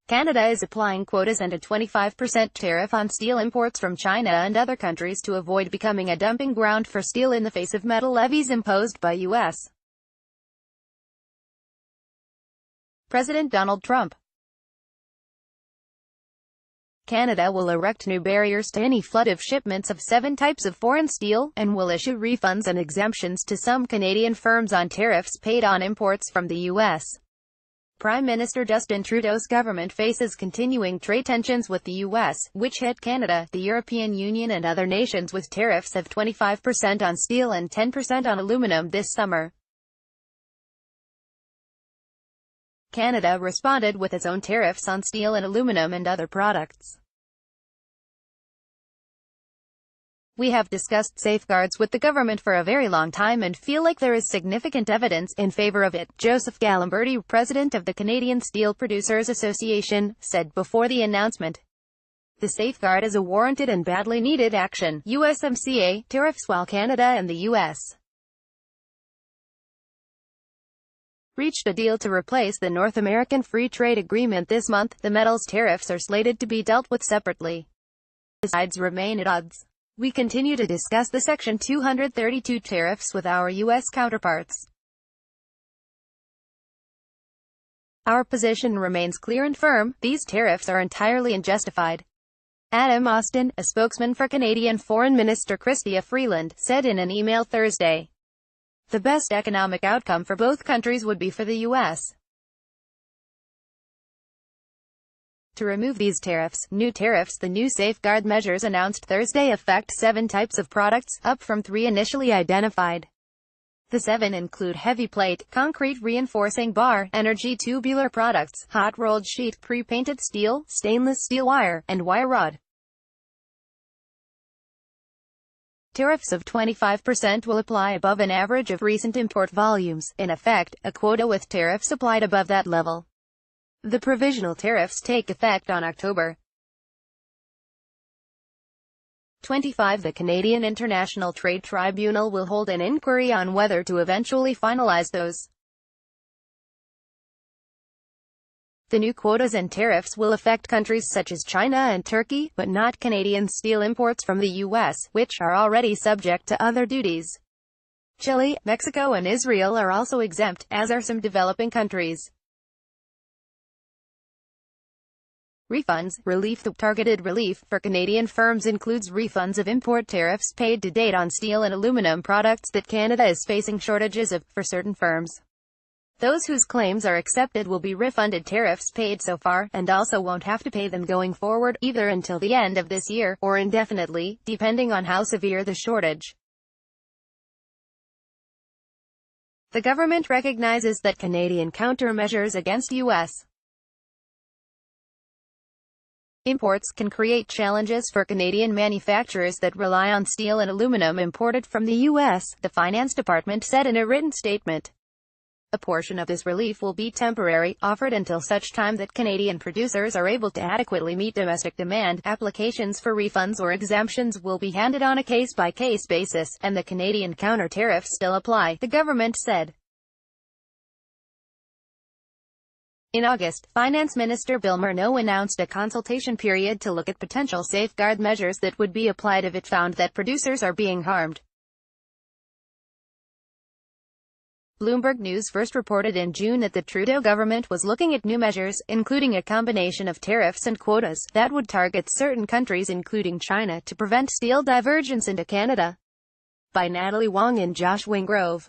Canada is applying quotas and a 25% tariff on steel imports from China and other countries to avoid becoming a dumping ground for steel in the face of metal levies imposed by U.S. President Donald Trump. Canada will erect new barriers to any flood of shipments of 7 types of foreign steel, and will issue refunds and exemptions to some Canadian firms on tariffs paid on imports from the U.S. Prime Minister Justin Trudeau's government faces continuing trade tensions with the U.S., which hit Canada, the European Union and other nations with tariffs of 25% on steel and 10% on aluminum this summer. Canada responded with its own tariffs on steel and aluminum and other products. We have discussed safeguards with the government for a very long time and feel like there is significant evidence in favor of it, Joseph Galimberti, president of the Canadian Steel Producers Association, said before the announcement. The safeguard is a warranted and badly needed action. USMCA tariffs. While Canada and the U.S. reached a deal to replace the North American Free Trade Agreement this month, the metals tariffs are slated to be dealt with separately. The sides remain at odds. We continue to discuss the Section 232 tariffs with our U.S. counterparts. Our position remains clear and firm: these tariffs are entirely unjustified. Adam Austin, a spokesman for Canadian Foreign Minister Chrystia Freeland, said in an email Thursday. The best economic outcome for both countries would be for the U.S. to remove these tariffs. New tariffs. The new safeguard measures announced Thursday affect 7 types of products, up from 3 initially identified. The 7 include heavy plate, concrete reinforcing bar, energy tubular products, hot-rolled sheet, pre-painted steel, stainless steel wire, and wire rod. Tariffs of 25% will apply above an average of recent import volumes, in effect, a quota with tariffs applied above that level. The provisional tariffs take effect on October 25. The Canadian International Trade Tribunal will hold an inquiry on whether to eventually finalize those. The new quotas and tariffs will affect countries such as China and Turkey, but not Canadian steel imports from the U.S., which are already subject to other duties. Chile, Mexico and Israel are also exempt, as are some developing countries. Refunds, relief. The targeted relief for Canadian firms includes refunds of import tariffs paid to date on steel and aluminum products that Canada is facing shortages of, for certain firms. Those whose claims are accepted will be refunded tariffs paid so far, and also won't have to pay them going forward, either until the end of this year, or indefinitely, depending on how severe the shortage. The government recognizes that Canadian countermeasures against U.S. imports can create challenges for Canadian manufacturers that rely on steel and aluminum imported from the U.S., the Finance Department said in a written statement. A portion of this relief will be temporary, offered until such time that Canadian producers are able to adequately meet domestic demand. Applications for refunds or exemptions will be handled on a case-by-case basis, and the Canadian counter-tariffs still apply, the government said. In August, Finance Minister Bill Morneau announced a consultation period to look at potential safeguard measures that would be applied if it found that producers are being harmed. Bloomberg News first reported in June that the Trudeau government was looking at new measures, including a combination of tariffs and quotas, that would target certain countries including China to prevent steel divergence into Canada. By Natalie Wong and Josh Wingrove.